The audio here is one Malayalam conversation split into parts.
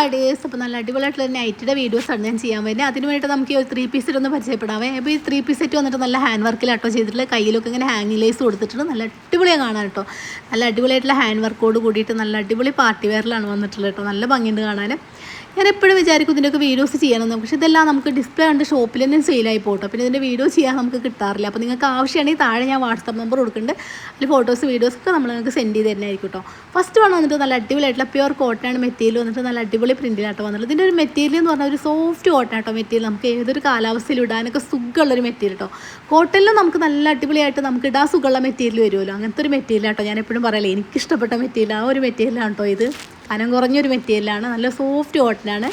Hi days. അപ്പോൾ നല്ല അടിപൊളിയായിട്ടുള്ള നൈറ്റിയുടെ വീഡിയോസാണ് ഞാൻ ചെയ്യാൻ വേണ്ടി. അതിന് വേണ്ടിയിട്ട് നമുക്ക് ഈ ഒരു 3 പീസ് സെറ്റ് ഒന്ന് പരിചയപ്പെടാമേ. അപ്പോൾ ഈ 3 പീസ് സെറ്റ് വന്നിട്ട് നല്ല ഹാൻഡ് വർക്കിലാട്ടോ ചെയ്തിട്ടുള്ള, കയ്യിലൊക്കെ ഇങ്ങനെ ഹാങ്ങിങ് ലേസ് കൊടുത്തിട്ടുണ്ട്. നല്ല അടിപൊളിയാണ് കാണാൻ കേട്ടോ. നല്ല അടിപൊളിയായിട്ടുള്ള ഹാൻഡ് വർക്കോട് കൂടിയിട്ട് നല്ല അടിപൊളി പാർട്ടി വെയറിലാണ് വന്നിട്ടുള്ളത് കേട്ടോ. നല്ല ഭംഗിയുണ്ട് കാണാൻ. ഞാൻ എപ്പോഴും വിചാരിക്കും ഇതിൻ്റെയൊക്കെ വീഡിയോസ് ചെയ്യണമെന്ന്. പക്ഷേ ഇതെല്ലാം നമുക്ക് ഡിസ്പ്ലേ കണ്ട് ഷോപ്പിൽ തന്നെ സെയിലായി പോട്ടോ. പിന്നെ ഇതിൻ്റെ വീഡിയോ ചെയ്യാൻ നമുക്ക് കിട്ടാറില്ല. അപ്പോൾ നിങ്ങൾക്ക് ആവശ്യമാണെങ്കിൽ താഴെ ഞാൻ വാട്സപ്പ് നമ്പർ കൊടുക്കുന്നുണ്ട്. അതിൽ ഫോട്ടോസ് വീഡിയോസൊക്കെ നമ്മൾ നിങ്ങൾക്ക് സെൻഡ് ചെയ്ത് തരുന്നതായിരിക്കും കേട്ടോ. ഫസ്റ്റ് വൺ വന്നിട്ട് നല്ല അടിപൊളിയായിട്ടുള്ള പ്യുവർ കോട്ടൺ മെറ്റീരിയൽ വന്നിട്ട് നല്ല അടിപൊളി പ്രിൻറ്റിലാട്ടോ വന്നിട്ടുള്ളത്. ഇതിൻ്റെ ഒരു മെറ്റീരിയൽ എന്ന് പറഞ്ഞാൽ ഒരു സോഫ്റ്റ് കോട്ടൺ ആട്ടോ മെറ്റീരിയൽ. നമുക്ക് ഏതൊരു കാലാവസ്ഥയിൽ ഇടാനൊക്കെ സുഖമുള്ളൊരു മെറ്റീരിയൽ കേട്ടോ. കോട്ടണിലും നമുക്ക് നല്ല അടിപൊളിയായിട്ട് നമുക്ക് ഇടാൻ സുഖമുള്ള മെറ്റീരിയൽ വരുമല്ലോ. അങ്ങനത്തെ ഒരു മെറ്റീരിയൽ ആട്ടോ. ഞാൻ എപ്പോഴും പറയല്ലേ, എനിക്കിഷ്ടപ്പെട്ട മെറ്റീരിയൽ ആ ഒരു മെറ്റീരിയലാണ് കേട്ടോ ഇത്. കനം കുറഞ്ഞൊരു മെറ്റീരിയലാണ്, നല്ല സോഫ്റ്റ് കോട്ടനാണ്.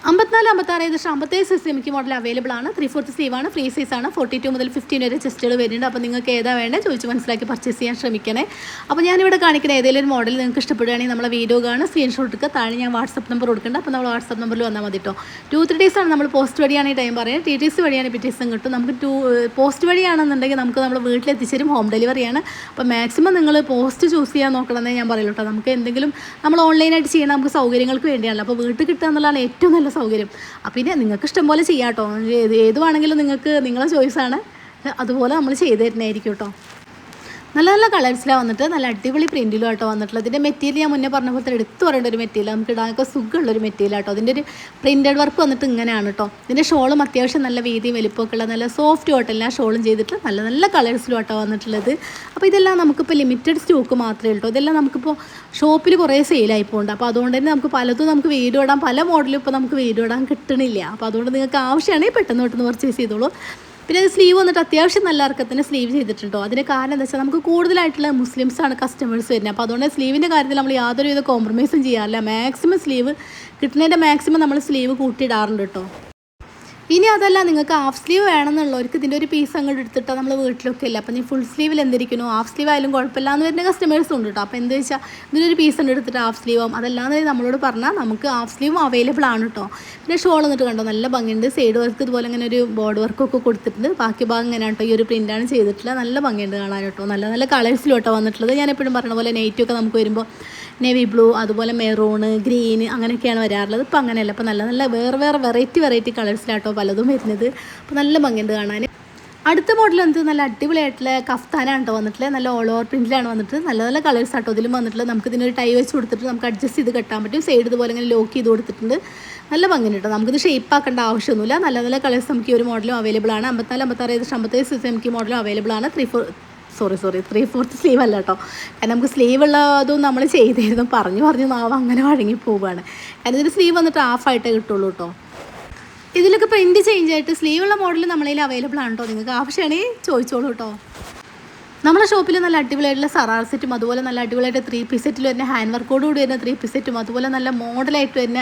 54-56 സൈസ് എനിക്ക് മോഡൽ അവൈലബിൾ ആണ്. 3/4 സ്ലീവാണ്, ഫ്രീ സൈസാണ്. 42 മുതൽ 15 വരെ ചെസ്റ്റുകൾ വരുന്നുണ്ട്. അപ്പോൾ നിങ്ങൾക്ക് ഏതാ വേണ്ടത് ചോദിച്ച് മനസ്സിലാക്കി പർച്ചേസ് ചെയ്യാൻ ശ്രമിക്കണേ. അപ്പോൾ ഞാനിവിടെ കാണിക്കുന്ന ഏതെങ്കിലും ഒരു മോഡൽ നിങ്ങൾക്ക് ഇഷ്ടപ്പെടുകയാണെങ്കിൽ നമ്മളെ വീഡിയോ കാണുക, സ്ക്രീൻഷോട്ട് എടുക്കുക. താഴെ ഞാൻ വാട്സപ്പ് നമ്പർ കൊടുക്കുന്നുണ്ട്. അപ്പോൾ നമ്മൾ വാട്സപ്പ് നമ്പറിൽ വന്നാൽ മതി കേട്ടോ. 2-3 ഡേയ്സ് ആണ് നമ്മൾ പോസ്റ്റ് വഴിയാണ് ഈ ടൈം പറയുന്നത്. TTC വഴിയാണ് പിറ്റേഴ്സും കിട്ടും. നമുക്ക് പോസ്റ്റ് വഴിയാണെന്നുണ്ടെങ്കിൽ നമുക്ക് നമ്മൾ വീട്ടിലെത്തിച്ചേരും, ഹോം ഡെലിവറിയാണ്. അപ്പോൾ മാക്സിമം നിങ്ങൾ പോസ്റ്റ് ചൂസ് ചെയ്യാൻ നോക്കണമെന്നേ ഞാൻ പറയുള്ളൂ കേട്ടോ. നമുക്ക് എന്തെങ്കിലും നമ്മൾ ഓൺലൈനായിട്ട് ചെയ്യണം, നമുക്ക് സൗകര്യങ്ങൾക്ക് വേണ്ടിയാണല്ലോ. അപ്പോൾ വീട്ടിൽ കിട്ടുക എന്നുള്ളതാണ് ഏറ്റവും നല്ല സൗകര്യം. അപ്പം പിന്നെ നിങ്ങൾക്ക് ഇഷ്ടം പോലെ ചെയ്യാം കേട്ടോ. ഏത് വേണമെങ്കിലും നിങ്ങൾക്ക് നിങ്ങളെ ചോയ്സാണ്. അതുപോലെ നമ്മൾ ചെയ്ത് തരുന്നതായിരിക്കും കേട്ടോ. നല്ല നല്ല കളേഴ്സിലാണ് വന്നിട്ട് നല്ല അടിപൊളി പ്രിൻറ്റിലും ആട്ടോ വന്നിട്ടുള്ളത്. ഇതിൻ്റെ മെറ്റീരിയൽ ഞാൻ മുന്നേ പറഞ്ഞ പോലെ എടുത്തു പറയേണ്ട ഒരു മെറ്റീരിയൽ, നമുക്ക് ഇടാനൊക്കെ സുഖമുള്ളൊരു മെറ്റീരിയൽ ആട്ടോ. അതിൻ്റെ ഒരു പ്രിൻറ്റഡ് വർക്ക് വന്നിട്ട് ഇങ്ങനെയാണ് കേട്ടോ. ഇതിൻ്റെ ഷോളും അത്യാവശ്യം നല്ല വീതിയും വലിപ്പമൊക്കെ ഉള്ള നല്ല സോഫ്റ്റ് കോട്ടണിലാണ് ഷോളും ചെയ്തിട്ട് നല്ല നല്ല കളേഴ്സിലും ആട്ടോ വന്നിട്ടുള്ളത്. അപ്പോൾ ഇതെല്ലാം നമുക്കിപ്പോൾ ലിമിറ്റഡ് സ്റ്റോക്ക് മാത്രമേ ഉള്ളൂ. ഇതെല്ലാം നമുക്കിപ്പോൾ ഷോപ്പിൽ കുറേ സെയിലായി പോകുന്നുണ്ട്. അപ്പോൾ അതുകൊണ്ട് തന്നെ നമുക്ക് പലതും നമുക്ക് വീഡിയോ ഇടാൻ, പല മോഡലും ഇപ്പോൾ നമുക്ക് വീഡിയോ ഇടാൻ കിട്ടണില്ല. അപ്പോൾ അതുകൊണ്ട് നിങ്ങൾക്ക് ആവശ്യമാണെങ്കിൽ പെട്ടെന്ന് പെട്ടെന്ന് പർച്ചേസ് ചെയ്തോളൂ. പിന്നെ സ്ലീവ് വന്നിട്ട് അത്യാവശ്യം നല്ല ഇറക്കത്തിന് സ്ലീവ് ചെയ്തിട്ടുണ്ടോ. അതിൻ്റെ കാരണം എന്താ വെച്ചാൽ നമുക്ക് കൂടുതലായിട്ടുള്ള മുസ്ലിംസാണ് കസ്റ്റമേഴ്സ് വരുന്നത്. അപ്പോൾ അതുകൊണ്ട് സ്ലീവിൻ്റെ കാര്യത്തിൽ നമ്മൾ യാതൊരുവിധ കോംപ്രമൈസും ചെയ്യാറില്ല. മാക്സിമം സ്ലീവ് കിട്ടുന്നതിൻ്റെ മാക്സിമം നമ്മൾ സ്ലീവ് കൂട്ടിയിടാറുണ്ട് കേട്ടോ. ഇനി അതല്ല, നിങ്ങൾക്ക് ഹാഫ് സ്ലീവ് വേണമെന്നുള്ളവർക്ക് ഇതിൻ്റെ ഒരു പീസ് അങ്ങോട്ട് എടുത്തിട്ടോ നമ്മൾ വീട്ടിലൊക്കെ ഇല്ല. അപ്പം നീ ഫുൾ സ്ലീവിൽ എന്തിരിക്കുന്നു, ഹാഫ് സ്ലീവ് ആയാലും കുഴപ്പമില്ല എന്ന് വരുന്ന കസ്റ്റമേഴ്സും ഉണ്ട് കേട്ടോ. അപ്പോൾ എന്താ വെച്ചാൽ ഇതിനൊരു പീസ് ഉണ്ട് എടുത്തിട്ട് ഹാഫ് സ്ലീവും അതല്ലാതെ നമ്മളോട് പറഞ്ഞാൽ നമുക്ക് ഹാഫ് സ്ലീവും അവൈലബിൾ ആണ് കേട്ടോ. പിന്നെ ഷോൾ എന്നിട്ട് കണ്ടോ, നല്ല ഭംഗിയുണ്ട്. സൈഡ് വർക്ക് ഇതുപോലെ ഇങ്ങനെ ഒരു ബോർഡ് വർക്കൊക്കെ കൊടുത്തിട്ടുണ്ട്. ബാക്കി ഭാഗം ഇങ്ങനെ കേട്ടോ ഈ ഒരു പ്രിൻ്റാണ് ചെയ്തിട്ടുള്ളത്. നല്ല ഭംഗിയുണ്ട് കാണാൻ കേട്ടോ. നല്ല നല്ല കളേഴ്സിലും കേട്ടോ വന്നിട്ടുള്ളത്. ഞാൻ എപ്പോഴും പറഞ്ഞ പോലെ നെയ്റ്റൊക്കെ നമുക്ക് വരുമ്പോൾ നേവി ബ്ലൂ, അതുപോലെ മെറൂണ്, ഗ്രീൻ അങ്ങനെയൊക്കെയാണ് വരാറുള്ളത്. ഇപ്പോൾ അങ്ങനെയല്ല, അപ്പോൾ നല്ല നല്ല വേറെ വെറൈറ്റി കളേഴ്സിലാട്ടോ പലതും വരുന്നത്. അപ്പോൾ നല്ല ഭംഗിയുണ്ട് കാണാൻ. അടുത്ത മോഡൽ എന്ത് നല്ല അടിപൊളിയായിട്ടുള്ള കഫ്താനാണ് കേട്ടോ വന്നിട്ടുള്ളത്. നല്ല ഓൾ ഓവർ പ്രിൻറ്റിലാണ് വന്നിട്ട് നല്ല നല്ല കളേഴ്സ് ആട്ടോ ഇതിലും വന്നിട്ടുള്ളത്. നമുക്ക് ഇതിനൊരു ടൈ വെച്ച് കൊടുത്തിട്ട് നമുക്ക് അഡ്ജസ്റ്റ് ചെയ്ത് കെട്ടാൻ പറ്റും. സൈഡ് ഇതുപോലെ ഇങ്ങനെ ലോക്ക് ചെയ്ത് കൊടുത്തിട്ടുണ്ട്. നല്ല ഭംഗിയുണ്ട് കേട്ടോ. നമുക്കിത് ഷേപ്പ് ആക്കേണ്ട ആവശ്യമൊന്നുമില്ല. നല്ല നല്ല കളേഴ്സ് നമുക്ക് ഈ ഒരു മോഡലും അവൈലബിൾ ആണ്. 54-56 സൈസ് നമുക്ക് ഈ മോഡലും അവൈലബിൾ ആണ്. 3/4 സ്ലീവ് അല്ല കേട്ടോ. കാരണം നമുക്ക് സ്ലീവ് ഉള്ളതും നമ്മൾ ചെയ്തിരുന്നു പറഞ്ഞു നാവ് അങ്ങനെ വഴങ്ങി പോവുകയാണ്. കാരണം ഇതിന് സ്ലീവ് വന്നിട്ട് ഹാഫായിട്ടേ കിട്ടുള്ളൂ കേട്ടോ. ഇതിലൊക്കെ പ്രിൻറ്റ് ചേഞ്ച് ആയിട്ട് സ്ലീവുള്ള മോഡൽ നമ്മളതിൽ അവൈലബിൾ ആണ് കേട്ടോ. നിങ്ങൾക്ക് ആവശ്യമാണെങ്കിൽ ചോദിച്ചോളൂ കേട്ടോ. നമ്മുടെ ഷോപ്പിൽ നല്ല അടിപൊളിയായിട്ടുള്ള സറാർ സെറ്റും അതുപോലെ നല്ല അടിപൊളിയായിട്ട് 3 പീസ് സെറ്റിൽ വരുന്ന ഹാൻഡ് വർക്കോട് കൂടി വരുന്ന 3 പീസ് സെറ്റും അതുപോലെ നല്ല മോഡലായിട്ട് വരുന്ന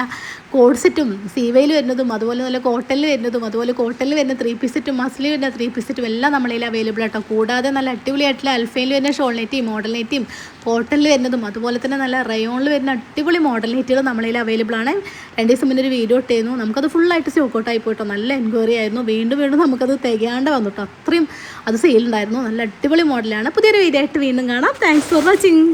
കോഡ് സെറ്റും സീവയിൽ വരുന്നതും അതുപോലെ നല്ല കോട്ടണിൽ വരുന്നതും അതുപോലെ കോട്ടണിൽ വരുന്ന 3 പീസ് സെറ്റും മസ്ലിൽ വരുന്ന 3 പീസ് സെറ്റും എല്ലാം നമ്മളതിൽ അവൈലബിൾ ആട്ടോ. കൂടാതെ നല്ല അടിപൊളിയായിട്ടുള്ള അൽഫയിൽ വരുന്ന ഷോൾ നെറ്റിയും മോഡൽ നെറ്റിയും കോട്ടണിൽ വരുന്നതും അതുപോലെ തന്നെ നല്ല റയോണിൽ വരുന്ന അടിപൊളി മോഡൽ നെറ്റുകൾ നമ്മളതിൽ അവൈലബിൾ ആണ്. 2 ദിവസം മുന്നേ ഒരു വീഡിയോ ഇട്ടായിരുന്നു. നമുക്കത് ഫുള്ളായിട്ട് സ്റ്റോക്ക് ഔട്ട് ആയി പോയിട്ടോ. നല്ല എൻക്വയറി ആയിരുന്നു. വീണ്ടും നമുക്കത് തികയാണ്ട് വന്നു കേട്ടോ. അത്രയും അത് സെയിലുണ്ടായിരുന്നു. നല്ല അടിപൊളി മോഡലാണ്. പുതിയൊരു വീഡിയോ ആയിട്ട് വീണ്ടും കാണാം. Thanks for watching.